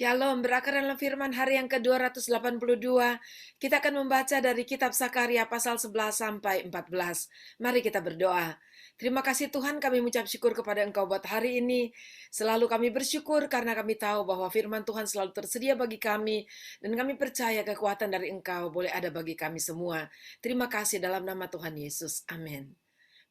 Shalom, berakar dalam firman hari yang ke-282. Kita akan membaca dari kitab Sakaria pasal 11 sampai 14. Mari kita berdoa. Terima kasih Tuhan, kami mengucap syukur kepada Engkau buat hari ini. Selalu kami bersyukur karena kami tahu bahwa firman Tuhan selalu tersedia bagi kami. Dan kami percaya kekuatan dari Engkau boleh ada bagi kami semua. Terima kasih dalam nama Tuhan Yesus. Amin.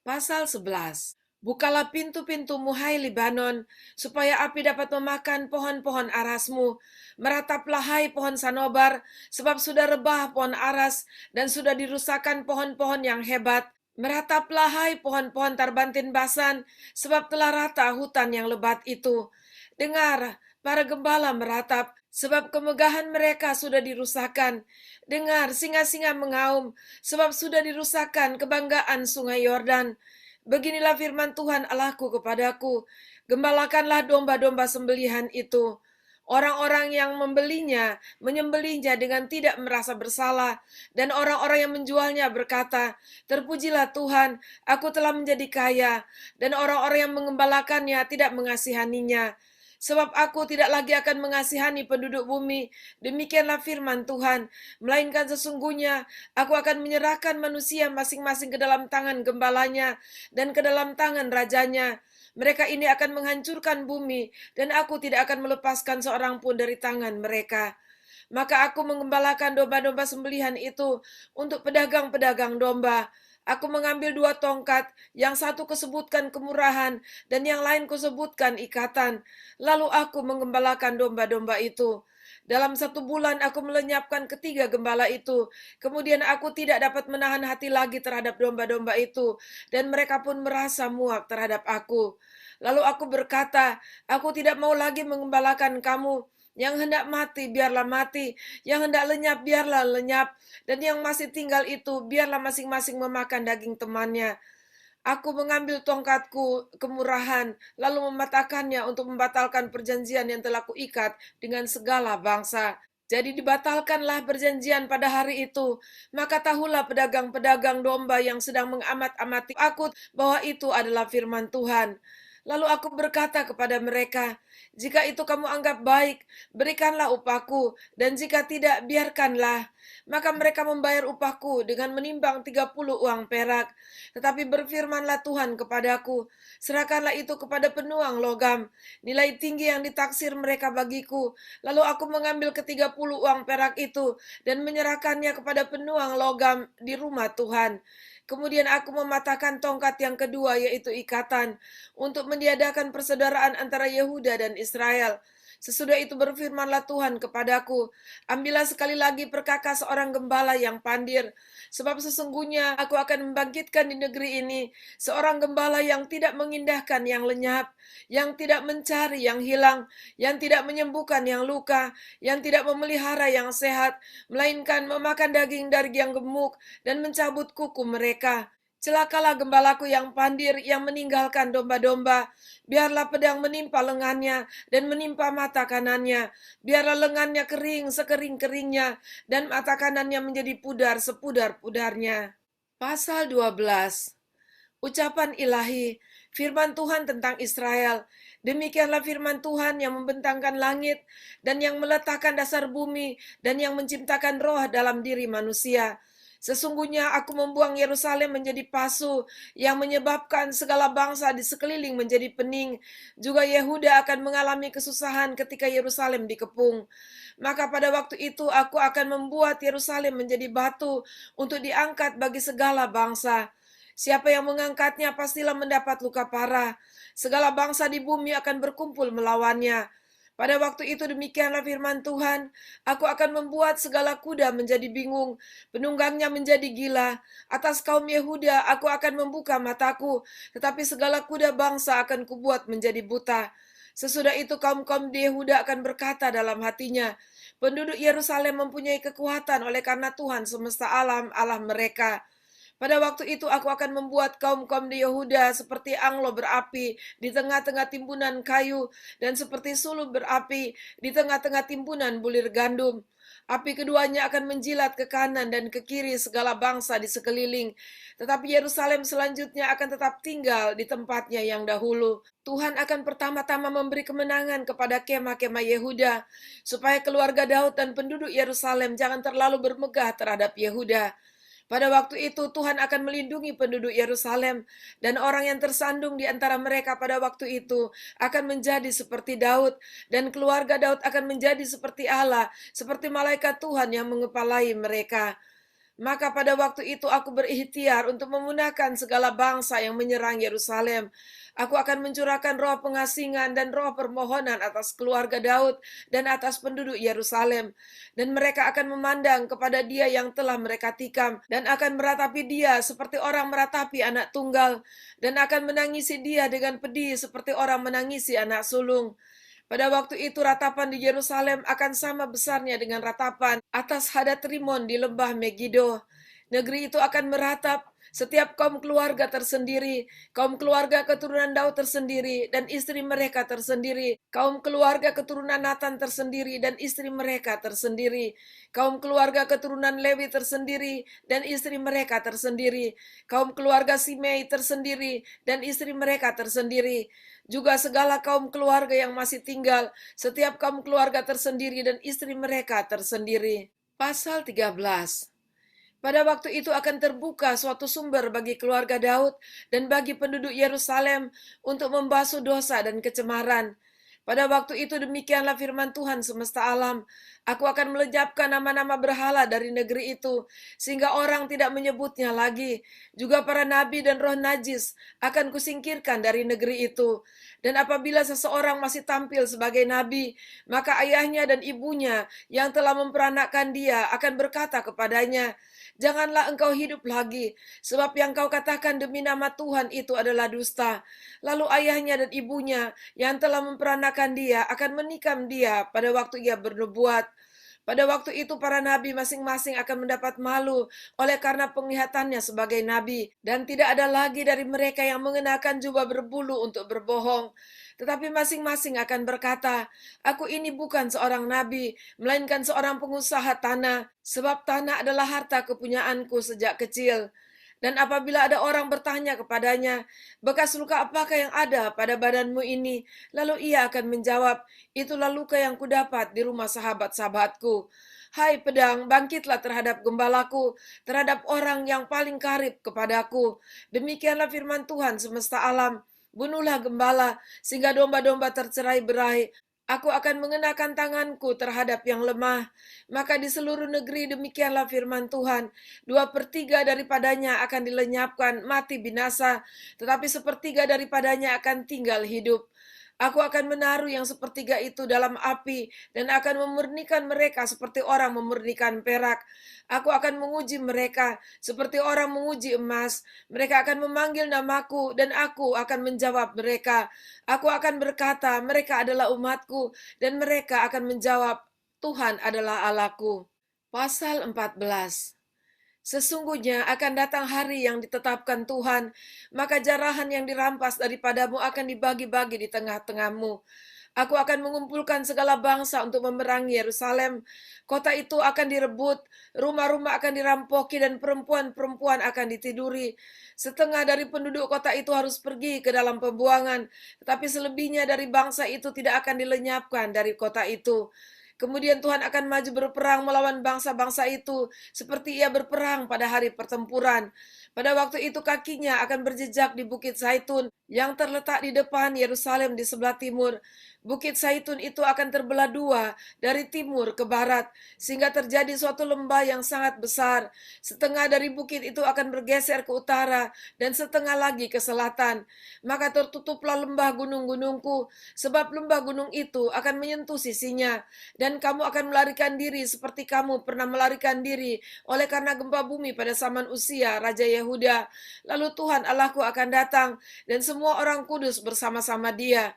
Pasal 11. Bukalah pintu-pintumu hai Libanon, supaya api dapat memakan pohon-pohon arasmu. Merataplah hai pohon sanobar, sebab sudah rebah pohon aras, dan sudah dirusakkan pohon-pohon yang hebat. Merataplah hai pohon-pohon tarbantin basan, sebab telah rata hutan yang lebat itu. Dengar, para gembala meratap, sebab kemegahan mereka sudah dirusakkan. Dengar, singa-singa mengaum, sebab sudah dirusakkan kebanggaan sungai Yordan. Beginilah firman Tuhan Allahku kepadaku, gembalakanlah domba-domba sembelihan itu. Orang-orang yang membelinya, menyembelihnya dengan tidak merasa bersalah, dan orang-orang yang menjualnya berkata, terpujilah Tuhan, aku telah menjadi kaya, dan orang-orang yang mengembalakannya tidak mengasihaninya. Sebab aku tidak lagi akan mengasihani penduduk bumi, demikianlah firman Tuhan, melainkan sesungguhnya aku akan menyerahkan manusia masing-masing ke dalam tangan gembalanya dan ke dalam tangan rajanya. Mereka ini akan menghancurkan bumi, dan aku tidak akan melepaskan seorang pun dari tangan mereka. Maka aku mengembalakan domba-domba sembelihan itu untuk pedagang-pedagang domba. Aku mengambil 2 tongkat, yang satu kusebutkan kemurahan, dan yang lain kusebutkan ikatan. Lalu aku mengembalakan domba-domba itu. Dalam 1 bulan aku melenyapkan ketiga gembala itu. Kemudian aku tidak dapat menahan hati lagi terhadap domba-domba itu, dan mereka pun merasa muak terhadap aku. Lalu aku berkata, aku tidak mau lagi mengembalakan kamu. Yang hendak mati, biarlah mati. Yang hendak lenyap, biarlah lenyap. Dan yang masih tinggal itu, biarlah masing-masing memakan daging temannya. Aku mengambil tongkatku kemurahan, lalu mematahkannya untuk membatalkan perjanjian yang telah kuikat dengan segala bangsa. Jadi dibatalkanlah perjanjian pada hari itu. Maka tahulah pedagang-pedagang domba yang sedang mengamat-amati aku bahwa itu adalah firman Tuhan. Lalu aku berkata kepada mereka, jika itu kamu anggap baik, berikanlah upahku, dan jika tidak, biarkanlah. Maka mereka membayar upahku dengan menimbang 30 uang perak. Tetapi berfirmanlah Tuhan kepadaku, serahkanlah itu kepada penuang logam, nilai tinggi yang ditaksir mereka bagiku. Lalu aku mengambil ke-30 uang perak itu, dan menyerahkannya kepada penuang logam di rumah Tuhan. Kemudian aku mematahkan tongkat yang kedua, yaitu ikatan, untuk meniadakan persaudaraan antara Yehuda dan Israel. Sesudah itu berfirmanlah Tuhan kepadaku, ambillah sekali lagi perkakas seorang gembala yang pandir, sebab sesungguhnya aku akan membangkitkan di negeri ini seorang gembala yang tidak mengindahkan yang lenyap, yang tidak mencari yang hilang, yang tidak menyembuhkan yang luka, yang tidak memelihara yang sehat, melainkan memakan daging dari yang gemuk dan mencabut kuku mereka. Celakalah gembalaku yang pandir, yang meninggalkan domba-domba. Biarlah pedang menimpa lengannya dan menimpa mata kanannya. Biarlah lengannya kering sekering-keringnya dan mata kanannya menjadi pudar sepudar-pudarnya. Pasal 12. Ucapan ilahi, firman Tuhan tentang Israel. Demikianlah firman Tuhan yang membentangkan langit dan yang meletakkan dasar bumi dan yang menciptakan roh dalam diri manusia. Sesungguhnya aku membuang Yerusalem menjadi pasu, yang menyebabkan segala bangsa di sekeliling menjadi pening. Juga Yehuda akan mengalami kesusahan ketika Yerusalem dikepung. Maka pada waktu itu aku akan membuat Yerusalem menjadi batu untuk diangkat bagi segala bangsa. Siapa yang mengangkatnya pastilah mendapat luka parah. Segala bangsa di bumi akan berkumpul melawannya. Pada waktu itu demikianlah firman Tuhan, aku akan membuat segala kuda menjadi bingung, penunggangnya menjadi gila. Atas kaum Yehuda aku akan membuka mataku, tetapi segala kuda bangsa akan kubuat menjadi buta. Sesudah itu kaum-kaum di Yehuda akan berkata dalam hatinya, penduduk Yerusalem mempunyai kekuatan oleh karena Tuhan semesta alam, Allah mereka. Pada waktu itu aku akan membuat kaum-kaum di Yehuda seperti anglo berapi di tengah-tengah timbunan kayu, dan seperti suluh berapi di tengah-tengah timbunan bulir gandum. Api keduanya akan menjilat ke kanan dan ke kiri segala bangsa di sekeliling. Tetapi Yerusalem selanjutnya akan tetap tinggal di tempatnya yang dahulu. Tuhan akan pertama-tama memberi kemenangan kepada kemah-kemah Yehuda, supaya keluarga Daud dan penduduk Yerusalem jangan terlalu bermegah terhadap Yehuda. Pada waktu itu Tuhan akan melindungi penduduk Yerusalem, dan orang yang tersandung di antara mereka pada waktu itu akan menjadi seperti Daud, dan keluarga Daud akan menjadi seperti Allah, seperti malaikat Tuhan yang mengepalai mereka. Maka pada waktu itu aku berikhtiar untuk memunahkan segala bangsa yang menyerang Yerusalem. Aku akan mencurahkan roh pengasingan dan roh permohonan atas keluarga Daud dan atas penduduk Yerusalem. Dan mereka akan memandang kepada dia yang telah mereka tikam, dan akan meratapi dia seperti orang meratapi anak tunggal, dan akan menangisi dia dengan pedih seperti orang menangisi anak sulung. Pada waktu itu ratapan di Yerusalem akan sama besarnya dengan ratapan atas Hadat Rimon di lembah Megido. Negeri itu akan meratap, setiap kaum keluarga tersendiri, kaum keluarga keturunan Daud tersendiri dan istri mereka tersendiri, kaum keluarga keturunan Nathan tersendiri dan istri mereka tersendiri, kaum keluarga keturunan Lewi tersendiri dan istri mereka tersendiri, kaum keluarga Simei tersendiri dan istri mereka tersendiri, juga segala kaum keluarga yang masih tinggal, setiap kaum keluarga tersendiri dan istri mereka tersendiri. Pasal 13. Pada waktu itu akan terbuka suatu sumber bagi keluarga Daud dan bagi penduduk Yerusalem untuk membasuh dosa dan kecemaran. Pada waktu itu demikianlah firman Tuhan semesta alam. Aku akan melenyapkan nama-nama berhala dari negeri itu, sehingga orang tidak menyebutnya lagi. Juga para nabi dan roh najis akan kusingkirkan dari negeri itu. Dan apabila seseorang masih tampil sebagai nabi, maka ayahnya dan ibunya yang telah memperanakkan dia akan berkata kepadanya, "Janganlah engkau hidup lagi, sebab yang kau katakan demi nama Tuhan itu adalah dusta." Lalu ayahnya dan ibunya yang telah memperanakan dia akan menikam dia pada waktu ia bernubuat. Pada waktu itu para nabi masing-masing akan mendapat malu oleh karena penglihatannya sebagai nabi, dan tidak ada lagi dari mereka yang mengenakan jubah berbulu untuk berbohong. Tetapi masing-masing akan berkata, "Aku ini bukan seorang nabi, melainkan seorang pengusaha tanah, sebab tanah adalah harta kepunyaanku sejak kecil." Dan apabila ada orang bertanya kepadanya, "Bekas luka apakah yang ada pada badanmu ini?" Lalu ia akan menjawab, "Itulah luka yang kudapat di rumah sahabat-sahabatku." Hai pedang, bangkitlah terhadap gembalaku, terhadap orang yang paling karib kepadaku. Demikianlah firman Tuhan semesta alam. Bunuhlah gembala, sehingga domba-domba tercerai-berai. Aku akan mengenakan tanganku terhadap yang lemah. Maka di seluruh negeri demikianlah firman Tuhan. 2/3 daripadanya akan dilenyapkan, mati binasa. Tetapi 1/3 daripadanya akan tinggal hidup. Aku akan menaruh yang 1/3 itu dalam api, dan akan memurnikan mereka seperti orang memurnikan perak. Aku akan menguji mereka seperti orang menguji emas. Mereka akan memanggil namaku, dan aku akan menjawab mereka. Aku akan berkata, "Mereka adalah umatku," dan mereka akan menjawab, "Tuhan adalah Allahku." Pasal 14. Sesungguhnya akan datang hari yang ditetapkan Tuhan, maka jarahan yang dirampas daripadamu akan dibagi-bagi di tengah-tengahmu. Aku akan mengumpulkan segala bangsa untuk memerangi Yerusalem. Kota itu akan direbut, rumah-rumah akan dirampoki, dan perempuan-perempuan akan ditiduri. Setengah dari penduduk kota itu harus pergi ke dalam pembuangan, tetapi selebihnya dari bangsa itu tidak akan dilenyapkan dari kota itu. Kemudian Tuhan akan maju berperang melawan bangsa-bangsa itu, seperti ia berperang pada hari pertempuran. Pada waktu itu kakinya akan berjejak di Bukit Zaitun yang terletak di depan Yerusalem di sebelah timur. Bukit Zaitun itu akan terbelah dua dari timur ke barat, sehingga terjadi suatu lembah yang sangat besar. Setengah dari bukit itu akan bergeser ke utara, dan setengah lagi ke selatan. Maka tertutuplah lembah gunung-gunungku, sebab lembah gunung itu akan menyentuh sisinya, dan kamu akan melarikan diri seperti kamu pernah melarikan diri oleh karena gempa bumi pada zaman Usia, Raja Yehuda. Lalu Tuhan Allahku akan datang, dan semua orang kudus bersama-sama dia.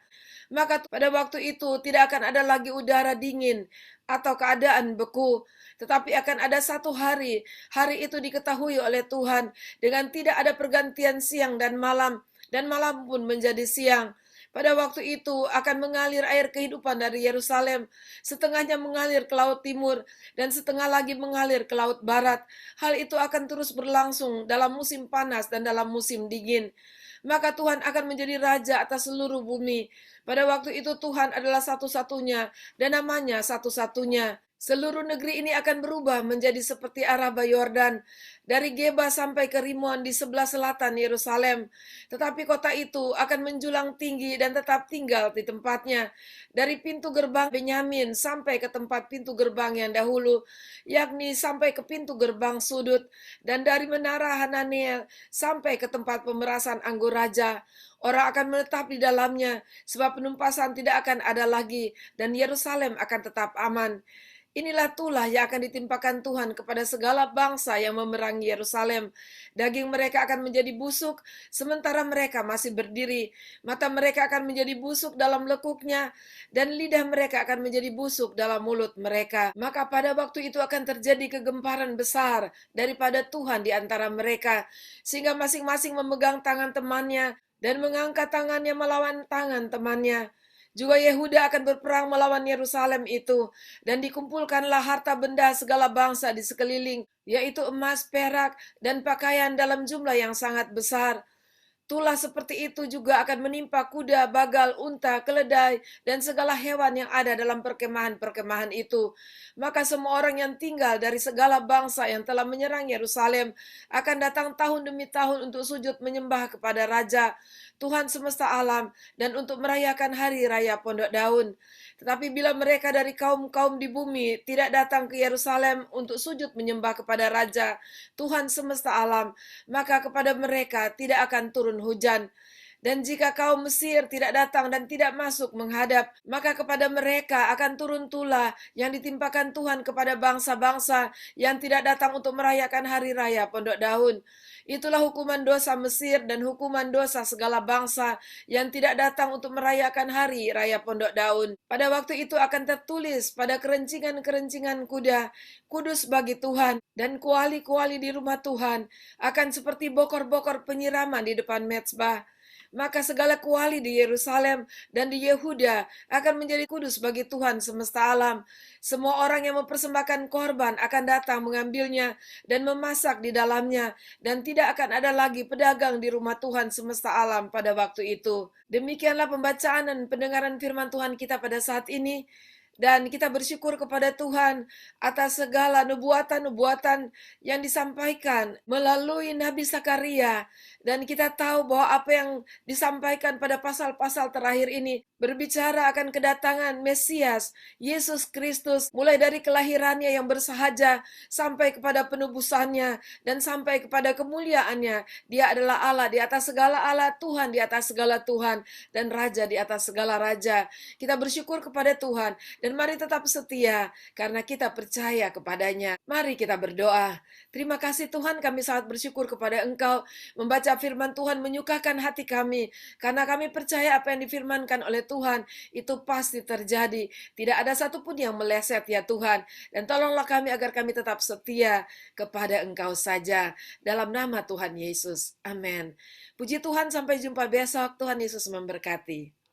Maka pada waktu itu tidak akan ada lagi udara dingin atau keadaan beku, tetapi akan ada satu hari. Hari itu diketahui oleh Tuhan dengan tidak ada pergantian siang dan malam pun menjadi siang. Pada waktu itu akan mengalir air kehidupan dari Yerusalem, setengahnya mengalir ke laut timur dan setengah lagi mengalir ke laut barat. Hal itu akan terus berlangsung dalam musim panas dan dalam musim dingin. Maka Tuhan akan menjadi raja atas seluruh bumi. Pada waktu itu Tuhan adalah satu-satunya dan namanya satu-satunya. Seluruh negeri ini akan berubah menjadi seperti Araba Yordan, dari Geba sampai ke Rimon di sebelah selatan Yerusalem. Tetapi kota itu akan menjulang tinggi dan tetap tinggal di tempatnya. Dari pintu gerbang Benyamin sampai ke tempat pintu gerbang yang dahulu, yakni sampai ke pintu gerbang sudut, dan dari menara Hananel sampai ke tempat pemerasan anggur raja. Orang akan menetap di dalamnya, sebab penumpasan tidak akan ada lagi, dan Yerusalem akan tetap aman. Inilah tulah yang akan ditimpakan Tuhan kepada segala bangsa yang memerangi Yerusalem. Daging mereka akan menjadi busuk, sementara mereka masih berdiri. Mata mereka akan menjadi busuk dalam lekuknya, dan lidah mereka akan menjadi busuk dalam mulut mereka. Maka pada waktu itu akan terjadi kegemparan besar daripada Tuhan di antara mereka, sehingga masing-masing memegang tangan temannya, dan mengangkat tangannya melawan tangan temannya. Juga Yehuda akan berperang melawan Yerusalem itu, dan dikumpulkanlah harta benda segala bangsa di sekeliling, yaitu emas, perak, dan pakaian dalam jumlah yang sangat besar. Tulah seperti itu juga akan menimpa kuda, bagal, unta, keledai, dan segala hewan yang ada dalam perkemahan-perkemahan itu. Maka semua orang yang tinggal dari segala bangsa yang telah menyerang Yerusalem akan datang tahun demi tahun untuk sujud menyembah kepada Raja, Tuhan semesta alam, dan untuk merayakan hari raya Pondok Daun. Tetapi bila mereka dari kaum-kaum di bumi tidak datang ke Yerusalem untuk sujud menyembah kepada Raja, Tuhan semesta alam, maka kepada mereka tidak akan turun hujan. Dan jika kaum Mesir tidak datang dan tidak masuk menghadap, maka kepada mereka akan turun tulah yang ditimpakan Tuhan kepada bangsa-bangsa yang tidak datang untuk merayakan hari raya Pondok Daun. Itulah hukuman dosa Mesir dan hukuman dosa segala bangsa yang tidak datang untuk merayakan hari raya Pondok Daun. Pada waktu itu akan tertulis pada kerencingan-kerencingan kuda, kudus bagi Tuhan, dan kuali-kuali di rumah Tuhan akan seperti bokor-bokor penyiraman di depan mezbah. Maka segala kuali di Yerusalem dan di Yehuda akan menjadi kudus bagi Tuhan semesta alam. Semua orang yang mempersembahkan korban akan datang mengambilnya dan memasak di dalamnya, dan tidak akan ada lagi pedagang di rumah Tuhan semesta alam pada waktu itu. Demikianlah pembacaan dan pendengaran firman Tuhan kita pada saat ini. Dan kita bersyukur kepada Tuhan atas segala nubuatan-nubuatan yang disampaikan melalui Nabi Zakaria. Dan kita tahu bahwa apa yang disampaikan pada pasal-pasal terakhir ini berbicara akan kedatangan Mesias, Yesus Kristus, mulai dari kelahirannya yang bersahaja sampai kepada penebusannya dan sampai kepada kemuliaannya. Dia adalah Allah di atas segala Allah, Tuhan di atas segala Tuhan, dan Raja di atas segala Raja. Kita bersyukur kepada Tuhan. Dan mari tetap setia karena kita percaya kepadanya. Mari kita berdoa. Terima kasih Tuhan, kami sangat bersyukur kepada Engkau. Membaca firman Tuhan menyukakan hati kami. Karena kami percaya apa yang difirmankan oleh Tuhan itu pasti terjadi. Tidak ada satupun yang meleset ya Tuhan. Dan tolonglah kami agar kami tetap setia kepada Engkau saja. Dalam nama Tuhan Yesus. Amin. Puji Tuhan, sampai jumpa besok. Tuhan Yesus memberkati.